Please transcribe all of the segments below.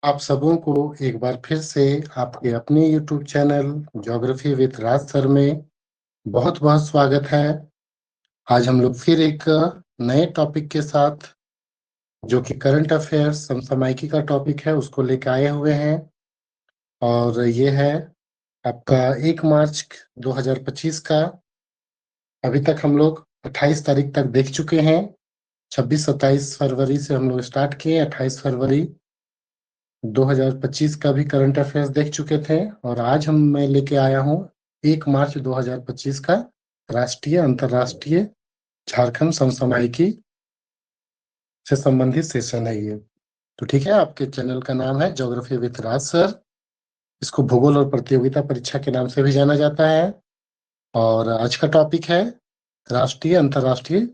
आप सबों को एक बार फिर से आपके अपने YouTube channel geography with Raj sir में बहुत-बहुत स्वागत है। आज हम लोग फिर एक नए टॉपिक के साथ जो कि करंट अफेयर्स समसामयिकी का टॉपिक है उसको लेके आए हुए हैं और ये है आपका 1 मार्च 2025 का। अभी तक हम लोग 28 तारीख तक देख चुके हैं। 26-27 फरवरी से हम लोग स्टार्ट किए, 28 फरवरी 2025 का भी करंट अफेयर्स देख चुके थे और आज मैं लेके आया हूँ 1 मार्च 2025 का राष्ट्रीय अंतर्राष्ट्रीय झारखंड समसामयिकी से संबंधित सेशन है ये। तो ठीक है, आपके चैनल का नाम है ज्योग्राफी विद राज सर। इसको भूगोल और प्रतियोगिता परीक्षा के नाम से भी जाना जाता है और आज का टॉपिक है राष्ट्रीय अंतर्राष्ट्रीय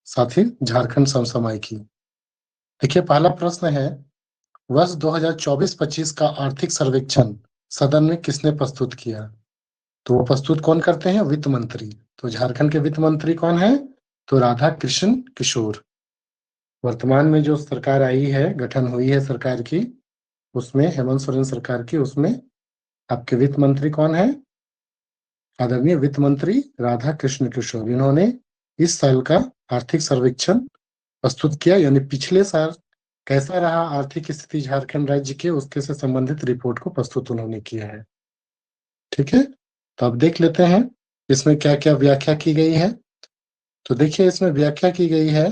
साथ ही झारखंड समसामयिकी। देखिए, पहला प्रश्न है, वर्ष 2024-25 का आर्थिक सर्वेक्षण सदन में किसने प्रस्तुत किया? तो वो प्रस्तुत कौन करते हैं? वित्त मंत्री। तो झारखंड के वित्त मंत्री कौन है? तो राधा कृष्ण किशोर। वर्तमान में जो सरकार आई है, गठन हुई है सरकार की, उसमें हेमंत सोरेन सरकार की, उसमें आपके वित्त मंत्री कौन है? आदरणीय वित्त मंत्री राधा कृष्ण किशोर। इन्होंने इस साल का आर्थिक सर्वेक्षण प्रस्तुत किया, यानी पिछले साल कैसा रहा आर्थिक स्थिति झारखंड राज्य के, उसके से संबंधित रिपोर्ट को प्रस्तुत उन्होंने किया है। ठीक है, तो अब देख लेते हैं इसमें क्या क्या व्याख्या की गई है। तो देखिए, इसमें व्याख्या की गई है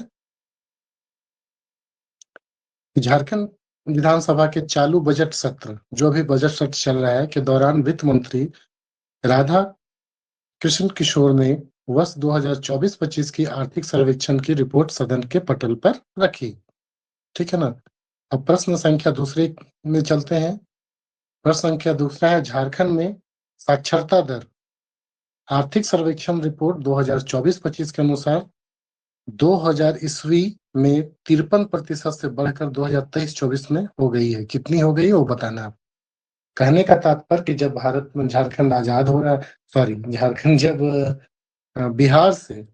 कि झारखंड विधानसभा के चालू बजट सत्र, जो भी बजट सत्र चल रहा है, के दौरान वित्त मंत्री राधा कृष्ण किशोर ने वर्ष 2024-25 की आर्थिक सर्वेक्षण की रिपोर्ट सदन के पटल पर रखी। ठीक है ना। अब प्रश्न संख्या दूसरे में चलते हैं। प्रश्न संख्या दूसरा है, झारखंड में साक्षरता दर। आर्थिक सर्वेक्षण रिपोर्ट 2024-25 के अनुसार 2000 ईस्वी में 53% से बढ़कर 2023-24 में हो गई है। कितनी हो गई है वो बताना आप। कहने का तात्पर्य कि जब भारत में झारखंड आजाद हो रहा, सॉरी, झारखंड जब बिहार से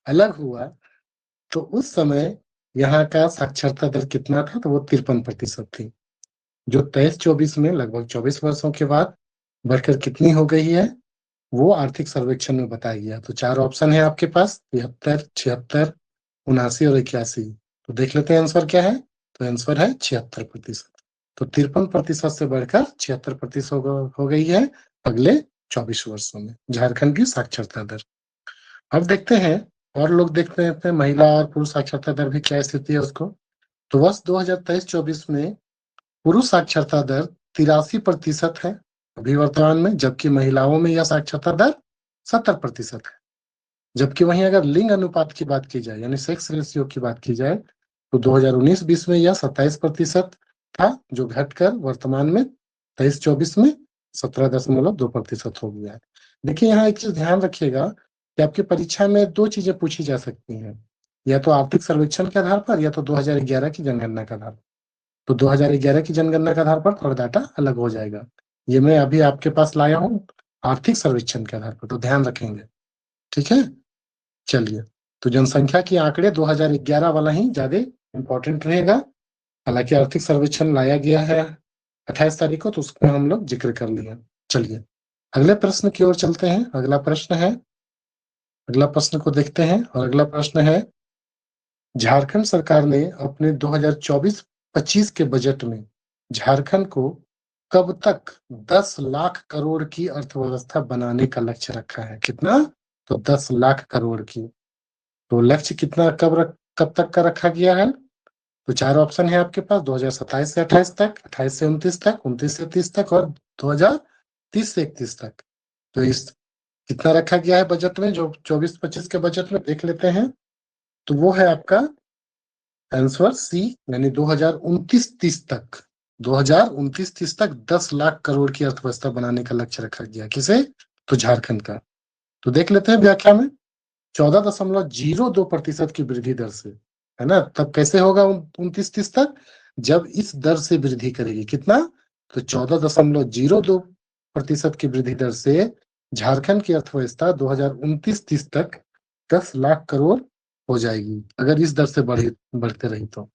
अलग हुआ तो उस समय यहाँ का साक्षरता दर कितना था? तो वो 53% थी, जो 23-24 में लगभग 24 वर्षों के बाद बढ़कर कितनी हो गई है वो आर्थिक सर्वेक्षण में बताया गया। तो 4 ऑप्शन है आपके पास, 73, 76, 79 और 81। तो देख लेते हैं आंसर क्या है। तो आंसर है 76%। तो 53% से बढ़कर 76% हो गई है अगले 24 वर्षों में झारखंड की साक्षरता दर। अब देखते हैं और लोग देखते हैं महिला और पुरुष साक्षरता दर भी क्या स्थिति है उसको। तो वर्ष 2023-24 में पुरुष साक्षरता दर 83% है अभी वर्तमान में, जबकि महिलाओं में यह साक्षरता दर 70% है। जबकि वहीं अगर लिंग अनुपात की बात की जाए, यानी सेक्स रेशियो की बात की जाए, तो 2019-20 में यह 27% था, जो घटकर वर्तमान में 23-24 में 17.2% हो गया है। देखिए, यहाँ एक चीज ध्यान रखिएगा कि आपकी परीक्षा में 2 चीजें पूछी जा सकती हैं, या तो आर्थिक सर्वेक्षण के आधार पर या तो 2011 की जनगणना के आधार पर। तो 2011 की जनगणना के आधार पर थोड़ा डाटा अलग हो जाएगा। ये मैं अभी आपके पास लाया हूँ आर्थिक सर्वेक्षण के आधार पर, तो ध्यान रखेंगे। ठीक है, चलिए। तो जनसंख्या के आंकड़े 2011 वाला ही ज्यादा इंपॉर्टेंट रहेगा। हालांकि आर्थिक सर्वेक्षण लाया गया है 28 तारीख को, तो उसका हम लोग जिक्र कर लिए। चलिए अगले प्रश्न की ओर चलते हैं। अगला प्रश्न को देखते हैं और अगला प्रश्न है, झारखंड सरकार ने अपने 2024-25 के बजट में झारखंड को कब तक 10 लाख करोड़ की अर्थव्यवस्था बनाने का लक्ष्य रखा है? कितना? तो 10 लाख करोड़ की। तो लक्ष्य कितना कब तक का रखा गया है? तो 4 ऑप्शन है आपके पास, 2027 से 28 तक, 28 से 29 तक, 29 से 30 तक और 2030 से 31 तक। तो इस कितना रखा गया है बजट में, जो 24-25 के बजट में देख लेते हैं। तो वो है आपका आंसर सी, यानी 2029-30 तक, 2029-30 तक 10 लाख करोड़ की अर्थव्यवस्था बनाने का लक्ष्य रखा गया। किसे? तो झारखंड का। तो देख लेते हैं व्याख्या में। 14.02% की वृद्धि दर से, है ना। तब कैसे होगा 29-30 तक? जब इस दर से वृद्धि करेगी। कितना? तो 14.02% की वृद्धि दर से झारखंड की अर्थव्यवस्था 2029-30 तक 10 लाख करोड़ हो जाएगी, अगर इस दर से बढ़ते रही तो।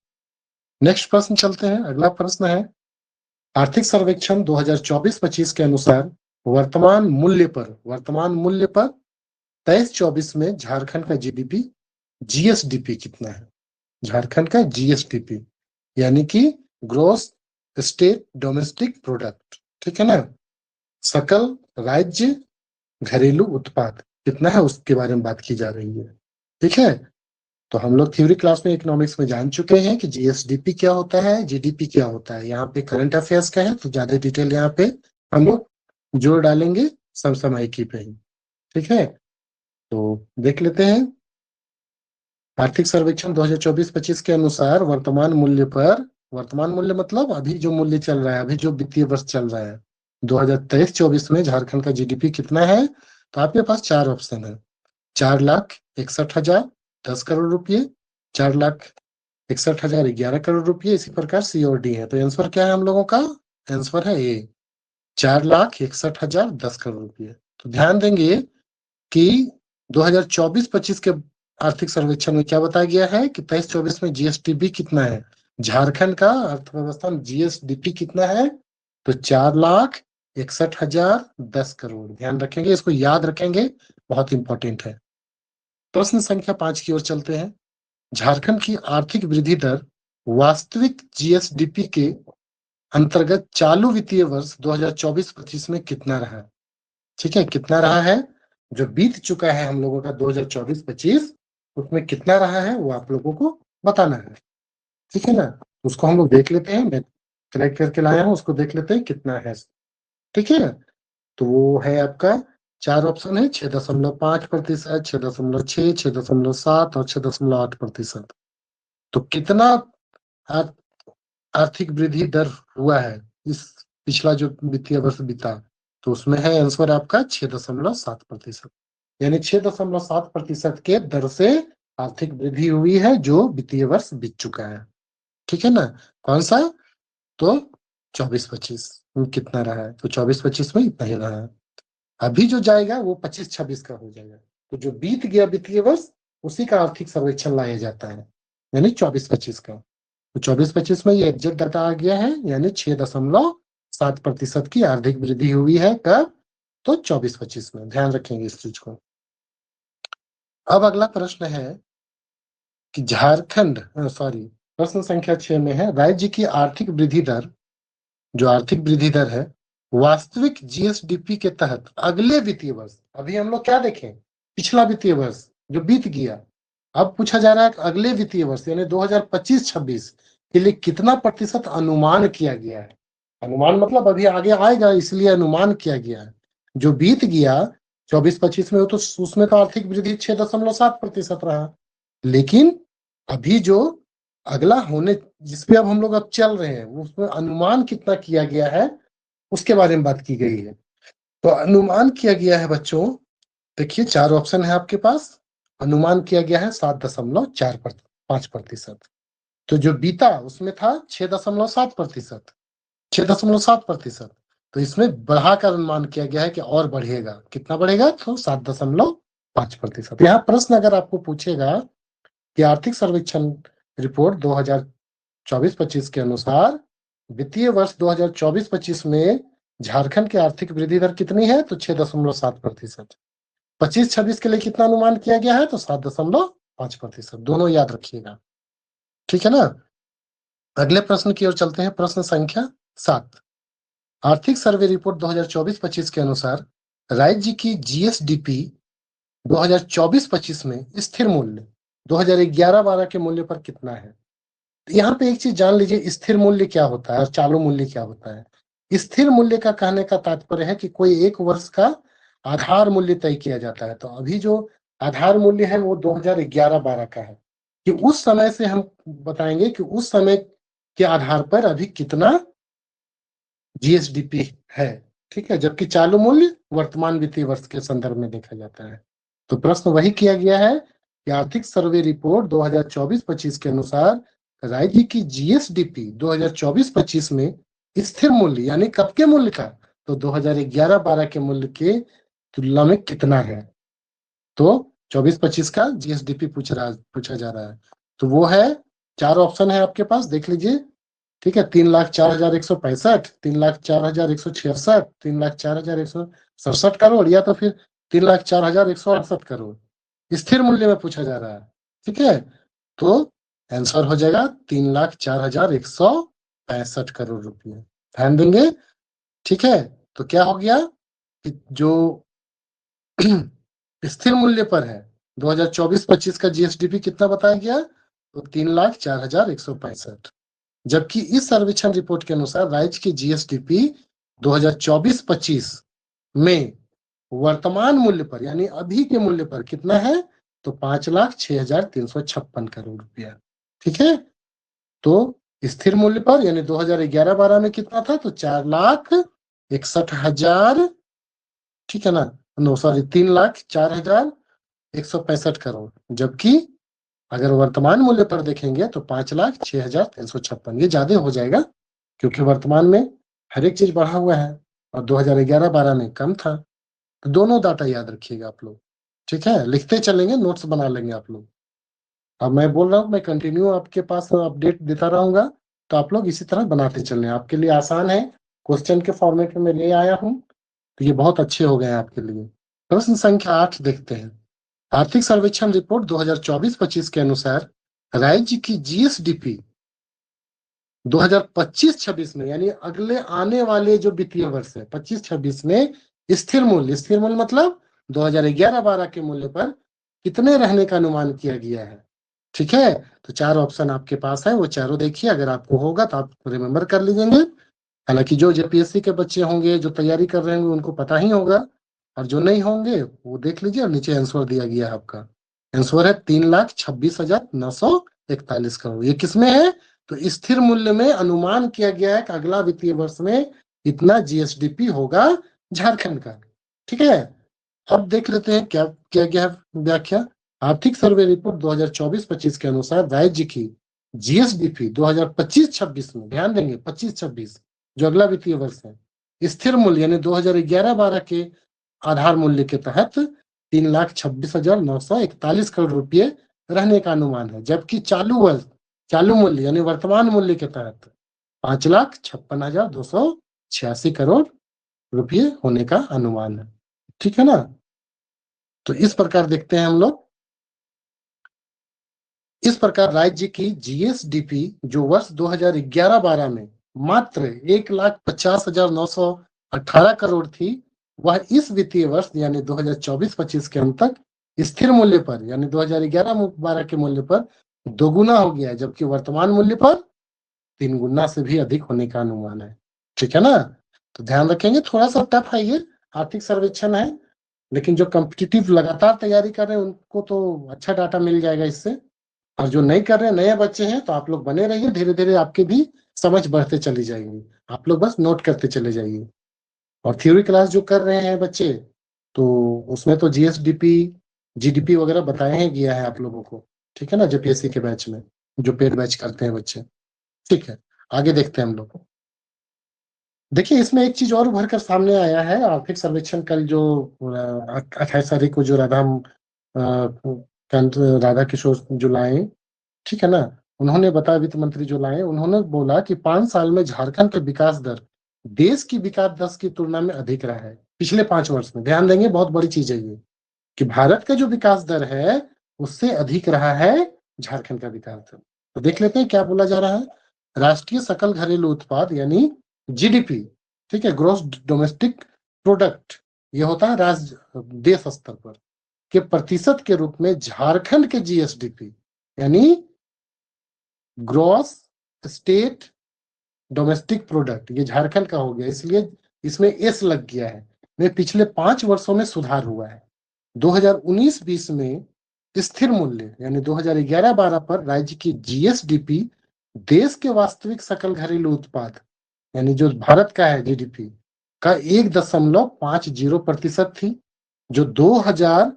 नेक्स्ट प्रश्न चलते हैं। अगला प्रश्न है, आर्थिक सर्वेक्षण 2024-25 के अनुसार वर्तमान मूल्य पर 23-24 में झारखंड का जीडीपी जीएसडीपी कितना है? झारखंड का जीएसडीपी यानी कि ग्रोस स्टेट डोमेस्टिक प्रोडक्ट, ठीक है ना, सकल राज्य घरेलू उत्पाद कितना है उसके बारे में बात की जा रही है। ठीक है, तो हम लोग थ्योरी क्लास में इकोनॉमिक्स में जान चुके हैं कि जीएसडीपी क्या होता है, जीडीपी क्या होता है। यहाँ पे करंट अफेयर्स का है तो ज्यादा डिटेल यहाँ पे हम लोग जोड़ डालेंगे समसामयिकी पे ही। ठीक है, तो देख लेते हैं। आर्थिक सर्वेक्षण 2024-25 के अनुसार वर्तमान मूल्य मतलब अभी जो मूल्य चल रहा है, अभी जो वित्तीय वर्ष चल रहा है 2023-24 में झारखंड का जीडीपी कितना है? तो आपके पास चार ऑप्शन है, 4,61,010 करोड़ रुपये, 4,61,011 करोड़ रुपये, इसी प्रकार सी और डी है। तो आंसर क्या है हम लोगों का? आंसर है ए, 4,61,010 करोड़ रुपये। तो ध्यान देंगे कि 2024-25 के आर्थिक सर्वेक्षण में क्या बताया गया है कि 23-24 में जीएसडीपी कितना है, झारखंड का अर्थव्यवस्था में जीएसडीपी कितना है? तो 4,61,010 करोड़। ध्यान रखेंगे, इसको याद रखेंगे, बहुत इंपॉर्टेंट है। प्रश्न संख्या 5 की ओर चलते हैं। झारखंड की आर्थिक वृद्धि दर वास्तविक जीएसडीपी के अंतर्गत चालू वित्तीय वर्ष 2024-25 में कितना रहा? ठीक है, कितना रहा है? जो बीत चुका है हम लोगों का 2024-25, उसमें कितना रहा है वो आप लोगों को बताना है। ठीक है ना, उसको हम लोग देख लेते हैं, मैं कलेक्ट करके लाया हूं, उसको देख लेते हैं कितना है। ठीक है, तो वो है आपका चार ऑप्शन है, 6.5%, 6.6, 6.7 और 6.8%। तो कितना आर्थिक वृद्धि दर हुआ है इस पिछला जो वित्तीय वर्ष बीता? तो उसमें है आंसर आपका 6.7%, यानी 6.7% के दर से आर्थिक वृद्धि हुई है जो वित्तीय वर्ष बीत चुका है। ठीक है ना, कौन सा? तो 24-25 में कितना रहा है? तो 24-25 में इतना ही रहा है। अभी जो जाएगा वो 25-26 का हो जाएगा। तो जो बीत गया वित्तीय वर्ष उसी का आर्थिक सर्वेक्षण लाया जाता है, यानी 24-25 का। तो 24-25 में ये एग्जैक्ट डाटा आ गया है, यानी 6.7% की आर्थिक वृद्धि हुई है। कब? तो 24-25 में। ध्यान रखेंगे इस चीज को। अब अगला प्रश्न है कि झारखंड प्रश्न संख्या 6 में है, राज्य की आर्थिक वृद्धि दर, जो आर्थिक वृद्धि दर है वास्तविक जीएसडीपी के तहत अगले वित्तीय वर्ष, अभी हम लोग क्या देखें? पिछला वित्तीय वर्ष जो बीत गया, अब पूछा जा रहा है अगले वित्तीय वर्ष यानी 2025-26 के लिए कितना प्रतिशत अनुमान किया गया है। अनुमान मतलब अभी आगे आएगा, इसलिए अनुमान किया गया है। जो बीत गया 24-25 में, तो उसमें तो आर्थिक वृद्धि 6.7% रहा, लेकिन अभी जो अगला होने जिसपे अब हम लोग अब चल रहे हैं उसमें अनुमान कितना किया गया है उसके बारे में बात की गई है। तो अनुमान किया गया है बच्चों, देखिए चार ऑप्शन है आपके पास। अनुमान किया गया है 7.5%। तो जो बीता उसमें था 6.7%, 6.7%। तो इसमें बढ़ाकर अनुमान किया गया है कि और बढ़ेगा, कितना बढ़ेगा? तो 7.5%। यहाँ प्रश्न अगर आपको पूछेगा कि आर्थिक सर्वेक्षण रिपोर्ट 2024-25 के अनुसार वित्तीय वर्ष 2024-25 में झारखंड की आर्थिक वृद्धि दर कितनी है? तो 6.7%। 25-26 के लिए कितना अनुमान किया गया है? तो 7.5%। दोनों याद रखिएगा। ठीक है ना, अगले प्रश्न की ओर चलते हैं। प्रश्न संख्या 7, आर्थिक सर्वे रिपोर्ट 2024-25 के अनुसार राज्य की जीएसडीपी 2024-25 में स्थिर मूल्य 2011-12 के मूल्य पर कितना है? यहाँ पे एक चीज जान लीजिए, स्थिर मूल्य क्या होता है और चालू मूल्य क्या होता है। स्थिर मूल्य का कहने का तात्पर्य है कि कोई एक वर्ष का आधार मूल्य तय किया जाता है। तो अभी जो आधार मूल्य है वो 2011-12 का है, कि उस समय से हम बताएंगे कि उस समय के आधार पर अभी कितना जीएसडीपी है। ठीक है, जबकि चालू मूल्य वर्तमान वित्तीय वर्ष के संदर्भ में देखा जाता है। तो प्रश्न वही किया गया है कि आर्थिक सर्वे रिपोर्ट 2024-25 के अनुसार राज्य की जीएसडीपी 2024-25 में स्थिर मूल्य यानी कब के मूल्य का? तो 2011-12 के मूल्य के तुलना में कितना है? तो 24-25 का जीएसडीपी पूछा जा रहा है। तो वो है, चार ऑप्शन है आपके पास, देख लीजिए, ठीक है, 3,04,165, 3,04,166, 3,04,167 करोड़, या तो फिर 3,04,168 करोड़ स्थिर मूल्य में पूछा जा रहा है। ठीक है, तो आंसर हो जाएगा 3,04,165 करोड़ रुपये। ध्यान देंगे। ठीक है, तो क्या हो गया कि जो स्थिर मूल्य पर है 2024-25 का जीएसडीपी कितना बताया गया, तो 3,04,165। जबकि इस सर्वेक्षण रिपोर्ट के अनुसार राज्य की जीएसडीपी 2024-25 में वर्तमान मूल्य पर यानी अभी के मूल्य पर कितना है, तो 5,06,356 करोड़ रुपया। ठीक है, तो स्थिर मूल्य पर यानी 2011-12 में कितना था, तो 4,61,000, ठीक है ना, नो सॉरी 3,04,165 करोड़। जबकि अगर वर्तमान मूल्य पर देखेंगे तो 5,06,356, ये ज्यादा हो जाएगा क्योंकि वर्तमान में हर एक चीज बढ़ा हुआ है और 2011-12 में कम था। तो दोनों डाटा याद रखिएगा आप लोग। ठीक है, लिखते चलेंगे, नोट्स बना लेंगे आप लोग। अब मैं बोल रहा हूँ, मैं कंटिन्यू आपके पास अपडेट देता रहूंगा, तो आप लोग इसी तरह बनाते चलें। आपके लिए आसान है, क्वेश्चन के फॉर्मेट में मैं ले आया हूँ, तो ये बहुत अच्छे हो गए हैं आपके लिए। प्रश्न संख्या 8 देखते हैं। आर्थिक सर्वेक्षण रिपोर्ट 2024-25 के अनुसार राज्य की जीएसडीपी 2025-26 में यानी अगले आने वाले जो वित्तीय वर्ष है 25-26 में स्थिर मूल्य मतलब 2011-12 के मूल्य पर कितने रहने का अनुमान किया गया है। ठीक है, तो 4 ऑप्शन आपके पास है, वो चारों देखिए, अगर आपको होगा तो आप रिमेम्बर कर लीजिएंगे। हालांकि जो जेपीएससी के बच्चे होंगे, जो तैयारी कर रहे होंगे, उनको पता ही होगा, और जो नहीं होंगे वो देख लीजिए, और नीचे आंसर दिया गया है आपका। आंसर है 3,26,941 करोड़। ये किसमें है, तो स्थिर मूल्य में अनुमान किया गया है कि अगला वित्तीय वर्ष में इतना जीएसडीपी होगा झारखंड का। ठीक है, अब देख लेते हैं क्या क्या गया व्याख्या। आर्थिक सर्वे रिपोर्ट 2024-25 के अनुसार राज्य की जीएसडीपी 2025-26 में, ध्यान देंगे 25-26 जो अगला वित्तीय वर्ष है, स्थिर मूल्य यानी 2011-12 के आधार मूल्य के तहत 3,26,941 करोड़ रुपये रहने का अनुमान है। जबकि चालू मूल्य यानी वर्तमान मूल्य के तहत 5,56,286 करोड़ रुपये होने का अनुमान है। ठीक है ना, तो इस प्रकार देखते हैं हम लोग। इस प्रकार राज्य की जीएसडीपी जो वर्ष 2011-12 में मात्र 1,50,918 करोड़ थी, वह इस वित्तीय वर्ष यानी 2024-25 के अंत तक स्थिर मूल्य पर यानी 2011-12 के मूल्य पर दोगुना हो गया है, जबकि वर्तमान मूल्य पर 3 गुना से भी अधिक होने का अनुमान है। ठीक है ना, तो ध्यान रखेंगे, थोड़ा सा टफ है ये, आर्थिक सर्वेक्षण है, लेकिन जो कॉम्पिटिटिव लगातार तैयारी कर रहे हैं उनको तो अच्छा डाटा मिल जाएगा इससे, और जो नहीं कर रहे हैं, नए बच्चे हैं, तो आप लोग बने रहिए, धीरे धीरे आपकी भी समझ बढ़ते चली जाएगी। आप लोग बस नोट करते चले जाइए। और थ्योरी क्लास जो कर रहे हैं बच्चे, तो उसमें तो जीएसडीपी जीडीपी वगैरह बताया ही गया है आप लोगों को। ठीक है ना, जेपीएससी के बैच में जो पेड बैच करते हैं बच्चे। ठीक है, आगे देखते हैं हम लोग। देखिए, इसमें एक चीज और उभर कर सामने आया है। आर्थिक सर्वेक्षण कल जो 28 तारीख को जो राधा किशोर जो लाए, ठीक है ना, उन्होंने बताया, वित्त मंत्री जो लाए, उन्होंने बोला कि 5 साल में झारखंड का विकास दर देश की विकास दर की तुलना में अधिक रहा है पिछले 5 वर्ष में। ध्यान देंगे, बहुत बड़ी चीज है ये, कि भारत का जो विकास दर है उससे अधिक रहा है झारखंड का विकास दर। तो देख लेते हैं क्या बोला जा रहा है। राष्ट्रीय सकल घरेलू उत्पाद यानी जीडीपी, ठीक है, ग्रोस डोमेस्टिक प्रोडक्ट, ये होता है राज्य देश स्तर पर के प्रतिशत के रूप में झारखंड के जीएसडीपी यानी ग्रॉस स्टेट डोमेस्टिक प्रोडक्ट, ये झारखंड का हो गया, इसलिए इसमें एस लग गया है, में पिछले 5 वर्षों में सुधार हुआ है। 2019-20 में स्थिर मूल्य यानी 2011-12 पर राज्य की जीएसडीपी देश के वास्तविक सकल घरेलू उत्पाद यानी जो भारत का है जीडीपी का 1.50% थी। जो 2000,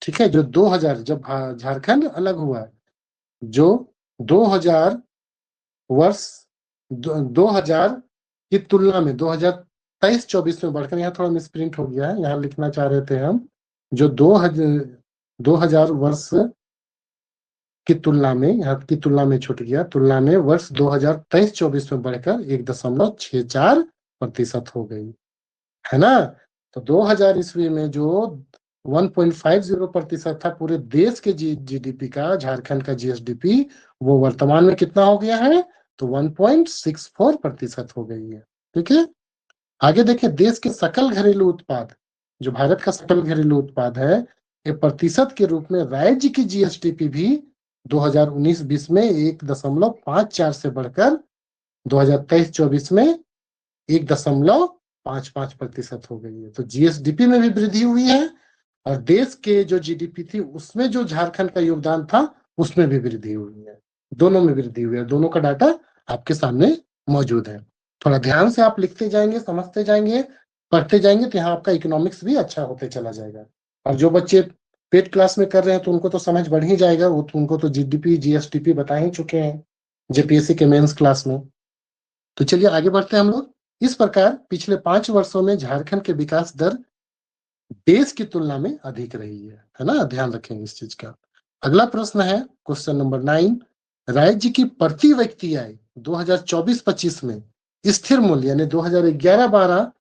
ठीक है, जो 2000 जब झारखंड अलग हुआ, जो 2000 वर्ष 2000 की तुलना में 2023-24 में बढ़कर, यहाँ थोड़ा मिसप्रिंट हो गया है, यहाँ लिखना चाह रहे थे हम, जो 2000 वर्ष यहाँ की तुलना में छूट गया, तुलना में वर्ष 2023-24 में बढ़कर 1.64% हो गई, है ना। तो 2000 ईस्वी में जो 1.50% था पूरे देश के जीडीपी का, झारखंड का जीएसडीपी, वो वर्तमान में कितना हो गया है, तो 1.64% हो गई है। ठीक है, आगे देखिए, देश के सकल घरेलू उत्पाद, जो भारत का सकल घरेलू उत्पाद है, ये प्रतिशत के रूप में राज्य की जीएसडीपी भी 2019-20 में 1.54 से बढ़कर 2023-24 में 1.55% हो गई है। तो जीएसडीपी में भी वृद्धि हुई है, और देश के जो जीडीपी थी उसमें जो झारखंड का योगदान था उसमें भी वृद्धि हुई है, दोनों में वृद्धि हुई है। दोनों का डाटा आपके सामने मौजूद है। थोड़ा ध्यान से आप लिखते जाएंगे, समझते जाएंगे, पढ़ते जाएंगे, तो यहाँ आपका इकोनॉमिक्स भी अच्छा होते चला जाएगा। और जो बच्चे पेड क्लास में कर रहे हैं तो उनको तो समझ बढ़ ही जाएगा, वो तो उनको तो जीडीपी जीएसडीपी बता ही चुके हैं जेपीएससी के मेंस क्लास में। तो चलिए आगे बढ़ते हैं हम लोग। इस प्रकार पिछले 5 वर्षों में झारखंड के विकास दर देश की तुलना में अधिक रही है ना, ध्यान रखेंगे इस चीज का। अगला प्रश्न है क्वेश्चन नंबर 9, राज्य की प्रति व्यक्ति आय 2024-25 में स्थिर मूल्य यानी 2011-12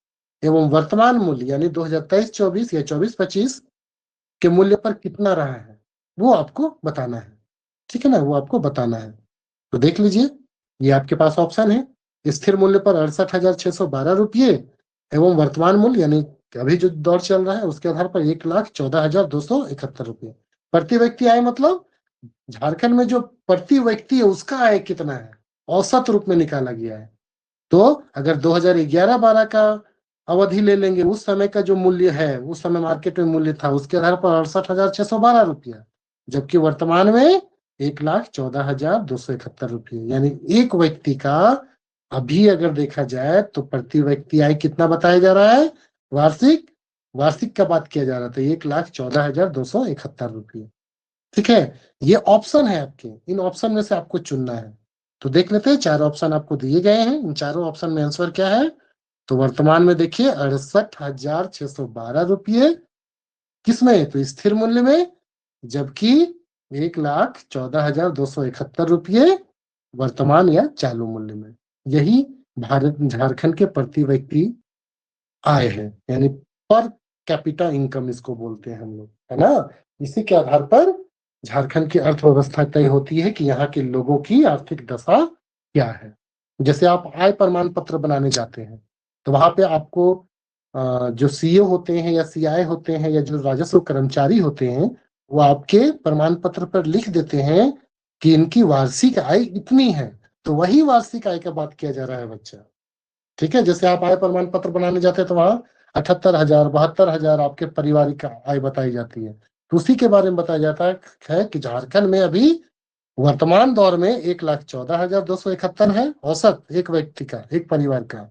एवं वर्तमान मूल्य यानी 2023-24 या 24-25 के मूल्य पर कितना रहा है, वो आपको बताना है। ठीक है ना, वो आपको बताना है। तो देख लीजिए, ये आपके पास ऑप्शन है, स्थिर मूल्य पर 68,612 रुपये एवं वर्तमान मूल्य यानी अभी जो दौर चल रहा है उसके आधार पर 1,14,271 रुपये प्रति व्यक्ति आय। मतलब झारखंड में जो प्रति व्यक्ति है उसका आय कितना है, औसत रूप में निकाला गया है। तो अगर 2011-12 का अवधि ले लेंगे, उस समय का जो मूल्य है, उस समय मार्केट में मूल्य था, उसके आधार पर 68,612 रुपया, जबकि वर्तमान में 1,14,271 रुपये, यानी एक व्यक्ति का अभी अगर देखा जाए तो प्रति व्यक्ति आय कितना बताया जा रहा है, वार्षिक वार्षिक का बात किया जा रहा था, 1,14,271 रुपये। ठीक है, ये ऑप्शन है आपके, इन ऑप्शन में से आपको चुनना है। तो देख लेते हैं, 4 ऑप्शन आपको दिए गए हैं, इन चारों ऑप्शन में आंसर क्या है। तो वर्तमान में देखिए 68,612 रुपये किसमें, तो स्थिर मूल्य में, जबकि 1,14,271 रुपये वर्तमान या चालू मूल्य में। यही भारत झारखंड के प्रति व्यक्ति आय है, यानी पर कैपिटा इनकम इसको बोलते हैं हम लोग, है ना। इसी के आधार पर झारखंड की अर्थव्यवस्था तय होती है कि यहाँ के लोगों की आर्थिक दशा क्या है। जैसे आप आय प्रमाण पत्र बनाने जाते हैं तो वहां पे आपको जो सीए होते हैं या सीआई होते हैं या जो राजस्व कर्मचारी होते हैं, वो आपके प्रमाण पत्र पर लिख देते हैं कि इनकी वार्षिक आय इतनी है। तो वही वार्षिक आय का बात किया जा रहा है बच्चा। ठीक है, जैसे आप आय प्रमाण पत्र बनाने जाते हैं तो वहां 78,000 72,000 आपके पारिवारिक आय बताई जाती है। तो उसी के बारे में बताया जाता है कि झारखंड में अभी वर्तमान दौर में 1,14,271 है औसत एक व्यक्ति का, एक परिवार का,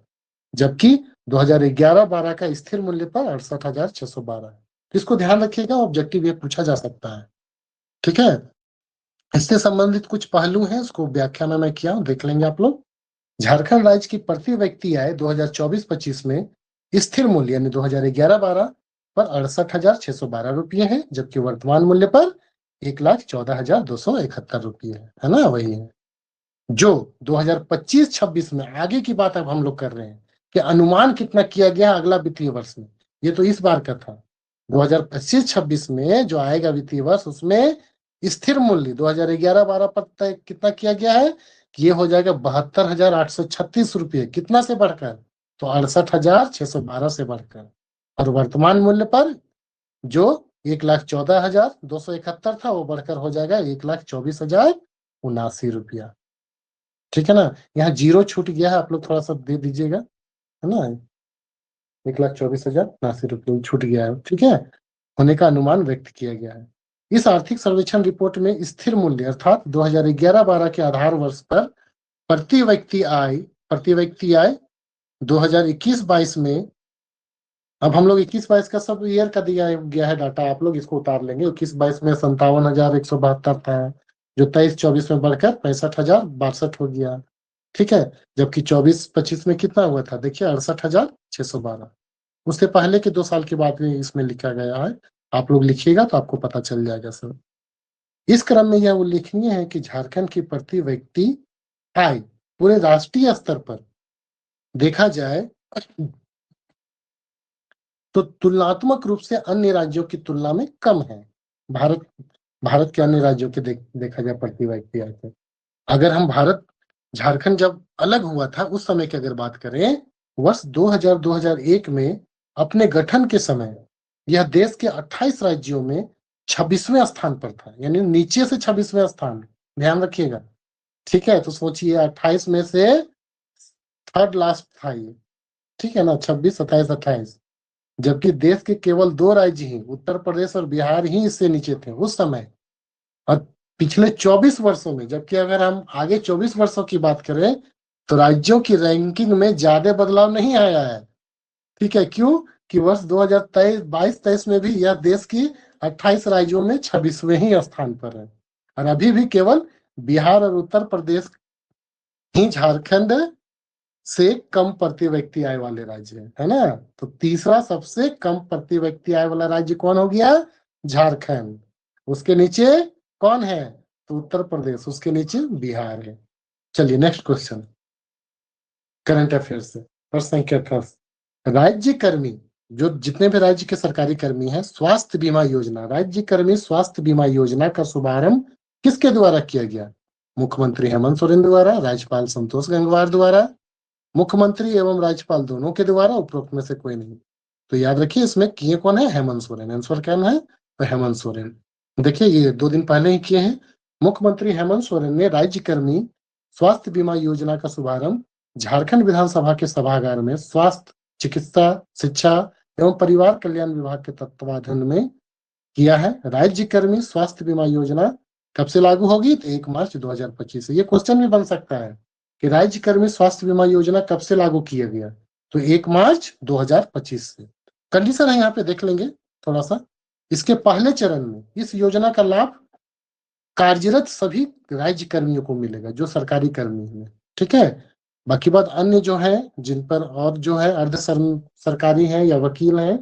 जबकि 2011-12 का स्थिर मूल्य पर 68,612 है। इसको ध्यान रखिएगा, ऑब्जेक्टिव ये पूछा जा सकता है। ठीक है, इससे संबंधित कुछ पहलू हैं, उसको व्याख्या में मैं किया हूं, देख लेंगे आप लोग। झारखंड राज्य की प्रति व्यक्ति आय 2024-25 में स्थिर मूल्य यानी 2011-12 पर 68,612 रुपये है, जबकि वर्तमान मूल्य पर 1,14,271 रुपये है ना, वही है। जो 2025-26 में आगे की बात अब हम लोग कर रहे हैं कि अनुमान कितना किया गया अगला वित्तीय वर्ष में, ये तो इस बार का था। 2025-26 में जो आएगा वित्तीय वर्ष, उसमें स्थिर मूल्य 2011-12 पर तय कितना किया गया है कि ये हो जाएगा 72,836 रुपये, कितना से बढ़कर, तो 68,612 से बढ़कर। और वर्तमान मूल्य पर जो 1,14,271 था वो बढ़कर हो जाएगा 1,24,079 रुपया। ठीक है ना, यहाँ जीरो छूट गया है, आप लोग थोड़ा सा दे दीजिएगा, है ना। 1,24,079 रुपये छूट गया है, ठीक है, होने का अनुमान व्यक्त किया गया है। इस आर्थिक सर्वेक्षण रिपोर्ट में स्थिर मूल्य अर्थात 2011-12 के आधार वर्ष पर प्रति व्यक्ति आय 2021-22 में, अब हम लोग 21-22 का सब ईयर का दिया गया है डाटा, आप लोग इसको उतार लेंगे। 21-22 में 57,172 था, जो 23-24 में बढ़कर 65,062 हो गया। ठीक है, जबकि 24-25 में कितना हुआ था, देखिए 68,612। उससे पहले के 2 साल की बात भी इसमें लिखा गया है, आप लोग लिखिएगा तो आपको पता चल जाएगा सर। इस क्रम में यह उल्लेखनीय है कि झारखंड की प्रति व्यक्ति आय पूरे राष्ट्रीय स्तर पर देखा जाए तो तुलनात्मक रूप से अन्य राज्यों की तुलना में कम है। भारत भारत के अन्य राज्यों के देखा जाए प्रति व्यक्ति आय पे, अगर हम झारखंड जब अलग हुआ था उस समय की अगर बात करें, वर्ष 2000-2001 में अपने गठन के समय यह देश के 28 राज्यों में 26वें स्थान पर था, यानी नीचे से 26वें स्थान, ध्यान रखिएगा। ठीक है, तो सोचिए 28 में से थर्ड लास्ट था ये, ठीक है ना, 26, 27, 28, जबकि देश के केवल 2 राज्य ही, उत्तर प्रदेश और बिहार ही इससे नीचे थे उस समय। और पिछले 24 वर्षों में, जबकि अगर हम आगे 24 वर्षों की बात करें तो राज्यों की रैंकिंग में ज्यादा बदलाव नहीं आया है। ठीक है, क्यों कि वर्ष 2022-23 में भी यह देश की 28 राज्यों में 26वें ही स्थान पर है, और अभी भी केवल बिहार और उत्तर प्रदेश ही झारखंड से कम प्रति व्यक्ति आय वाले राज्य है ना। तो तीसरा सबसे कम प्रति व्यक्ति आय वाला राज्य कौन हो गया? झारखंड। उसके नीचे कौन है? तो उत्तर प्रदेश, उसके नीचे बिहार है। चलिए नेक्स्ट क्वेश्चन, करंट अफेयर से, प्रश्न संख्या 10, राज्य कर्मी, जो जितने भी राज्य के सरकारी कर्मी हैं, स्वास्थ्य बीमा योजना, राज्य कर्मी स्वास्थ्य बीमा योजना का शुभारंभ किसके द्वारा किया गया? मुख्यमंत्री हेमंत सोरेन द्वारा, राज्यपाल संतोष गंगवार द्वारा, मुख्यमंत्री एवं राज्यपाल दोनों के द्वारा, उपरोक्त में से कोई नहीं। तो याद रखिए इसमें किए कौन है? हेमंत सोरेन। आंसर क्या है? तो हेमंत सोरेन। देखिए ये 2 दिन पहले ही किए हैं। मुख्यमंत्री हेमंत सोरेन ने राज्य कर्मी स्वास्थ्य बीमा योजना का शुभारंभ झारखंड विधानसभा के सभागार में स्वास्थ्य, चिकित्सा, शिक्षा एवं परिवार कल्याण विभाग के तत्वाधान में किया है। राज्य कर्मी स्वास्थ्य बीमा योजना कब से लागू होगी? तो 1 मार्च 2025 से। ये क्वेश्चन भी बन सकता है कि राज्य कर्मी स्वास्थ्य बीमा योजना कब से लागू किया गया? तो 1 मार्च 2025 से। कंडीशन है यहाँ पे, देख लेंगे थोड़ा सा। इसके पहले चरण में इस योजना का लाभ कार्यरत सभी राज्य कर्मियों को मिलेगा जो सरकारी कर्मी हैं, ठीक है। बाकी बात अन्य जो है जिन पर और जो है अर्ध सरकारी है या वकील है,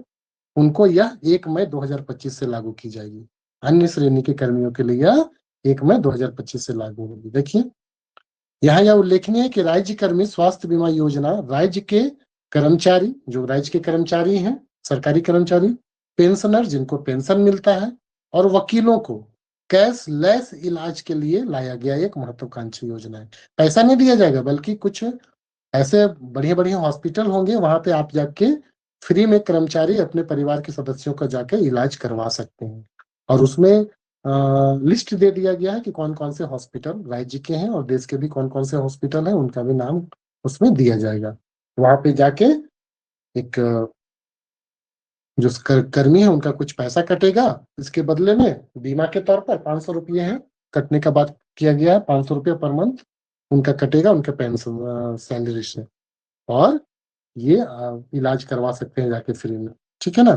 उनको यह 1 मई 2025 से लागू की जाएगी। अन्य श्रेणी के कर्मियों के लिए यह 1 मई 2025 से लागू होगी। देखिए यहाँ यह उल्लेखनीय है कि राज्य कर्मी स्वास्थ्य बीमा योजना राज्य के कर्मचारी, जो राज्य के कर्मचारी हैं, सरकारी कर्मचारी, पेंशनर जिनको पेंशन मिलता है, और वकीलों को कैशलेस इलाज के लिए लाया गया एक महत्वाकांक्षी योजना है। पैसा नहीं दिया जाएगा, बल्कि कुछ ऐसे बढ़िया बढ़िया हॉस्पिटल होंगे, वहां पे आप जाके फ्री में कर्मचारी अपने परिवार के सदस्यों का जाके इलाज करवा सकते हैं। और उसमें लिस्ट दे दिया गया है कि कौन कौन से हॉस्पिटल राज्य के हैं और देश के भी कौन कौन से हॉस्पिटल हैं, उनका भी नाम उसमें दिया जाएगा। वहां पे जाके एक जो कर्मी है उनका कुछ पैसा कटेगा, इसके बदले में बीमा के तौर पर 500 रुपये है, कटने का बात किया गया है, 500 रुपये पर मंथ उनका कटेगा उनके पेंशन सैलरी से, और ये इलाज करवा सकते हैं जाके फ्री में, ठीक है ना।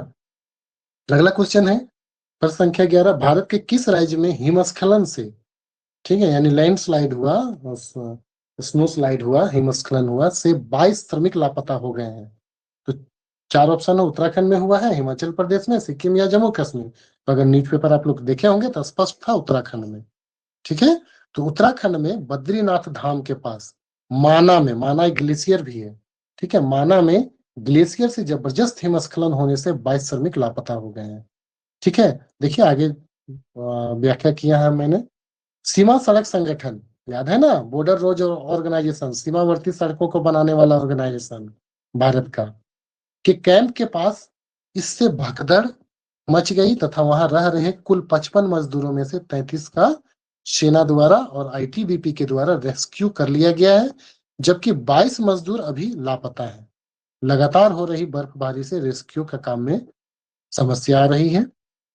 अगला क्वेश्चन है प्रश्न संख्या 11, भारत के किस राज्य में हिमस्खलन से, ठीक है, यानी लैंडस्लाइड हुआ, स्नो स्लाइड हुआ, हिमस्खलन हुआ से 22 श्रमिक लापता हो गए हैं? तो 4 ऑप्शन है, उत्तराखंड में हुआ है, हिमाचल प्रदेश में, सिक्किम या जम्मू कश्मीर। तो अगर न्यूज़पेपर आप लोग देखे होंगे तो स्पष्ट था उत्तराखंड में, ठीक है। तो उत्तराखंड में बद्रीनाथ धाम के पास माना में, माना एक ग्लेशियर भी है, ठीक है, माना में ग्लेशियर से जबरदस्त हिमस्खलन होने से 22 श्रमिक लापता हो गए हैं, ठीक है। देखिए आगे व्याख्या किया है मैंने। सीमा सड़क संगठन, याद है ना, बॉर्डर रोड ऑर्गेनाइजेशन, सीमावर्ती सड़कों को बनाने वाला ऑर्गेनाइजेशन भारत का, के कैंप के पास इससे भगदड़ मच गई तथा वहां रह रहे कुल 55 मजदूरों में से 33 का सेना द्वारा और आईटीबीपी के द्वारा रेस्क्यू कर लिया गया है, जबकि 22 मजदूर अभी लापता है। लगातार हो रही बर्फबारी से रेस्क्यू का काम में समस्या आ रही है,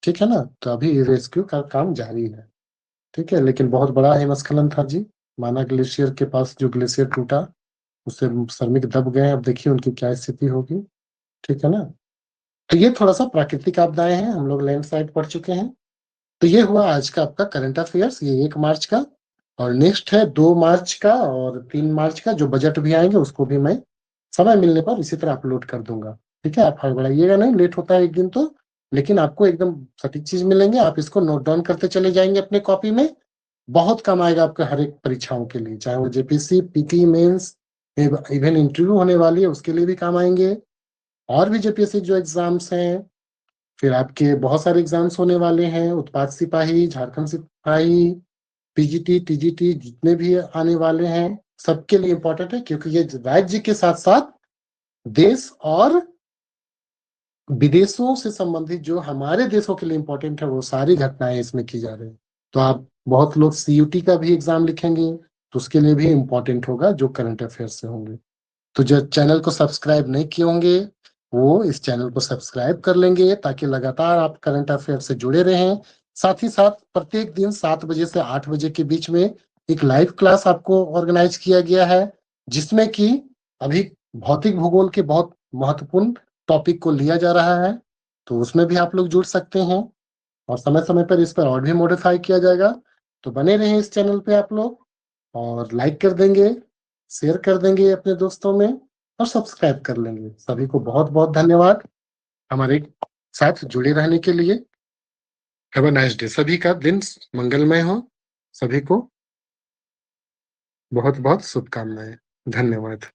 ठीक है ना। तो अभी रेस्क्यू का काम जारी है, ठीक है, लेकिन बहुत बड़ा हिमस्खलन था जी। माना ग्लेशियर के पास जो ग्लेशियर टूटा उससे श्रमिक दब गए, अब देखिए उनकी क्या स्थिति होगी, ठीक है ना। तो ये थोड़ा सा प्राकृतिक आपदाएं हैं, हम लोग लैंडस्लाइड पढ़ चुके हैं। तो ये हुआ आज का आपका करंट अफेयर्स, ये 1 मार्च का। और नेक्स्ट है 2 मार्च का और 3 मार्च का, जो बजट भी आएंगे उसको भी मैं समय मिलने पर इसी तरह अपलोड कर दूंगा, ठीक है। आप हड़बड़ाइएगा नहीं, लेट होता है एक दिन तो लेकिन आपको एकदम सटीक चीज मिलेंगे। आप इसको नोट डाउन करते चले जाएंगे अपने कॉपी में, बहुत काम आएगा आपके हर एक परीक्षाओं के लिए, चाहे वो JPC, PT mains, even interview होने वाली है उसके लिए भी काम आएंगे। और भी जेपीएससी जो एग्जाम्स हैं, फिर आपके बहुत सारे एग्जाम्स होने वाले हैं, उत्पाद सिपाही, झारखंड सिपाही, पीजीटी, टीजीटी, जितने भी आने वाले हैं सबके लिए इंपॉर्टेंट है, क्योंकि ये राज्य के साथ साथ देश और विदेशों से संबंधित जो हमारे देशों के लिए इंपॉर्टेंट है वो सारी घटनाएं इसमें की जा रही है। तो आप बहुत लोग सीयूटी का भी एग्जाम लिखेंगे तो उसके लिए भी इंपॉर्टेंट होगा, जो करंट अफेयर्स से होंगे। तो जो चैनल को सब्सक्राइब नहीं किए होंगे वो इस चैनल को सब्सक्राइब कर लेंगे, ताकि लगातार आप करंट अफेयर से जुड़े रहें। साथ ही साथ प्रत्येक दिन 7 बजे से 8 बजे के बीच में एक लाइव क्लास आपको ऑर्गेनाइज किया गया है, जिसमें कि अभी भौतिक भूगोल के बहुत महत्वपूर्ण टॉपिक को लिया जा रहा है। तो उसमें भी आप लोग जुड़ सकते हैं, और समय समय पर इस पर और भी मॉडिफाई किया जाएगा। तो बने रहें इस चैनल पे आप लोग, और लाइक कर देंगे, शेयर कर देंगे अपने दोस्तों में, और सब्सक्राइब कर लेंगे। सभी को बहुत बहुत धन्यवाद हमारे साथ जुड़े रहने के लिए। Have a nice day. सभी का दिन मंगलमय हो। सभी को बहुत बहुत शुभकामनाएं। धन्यवाद।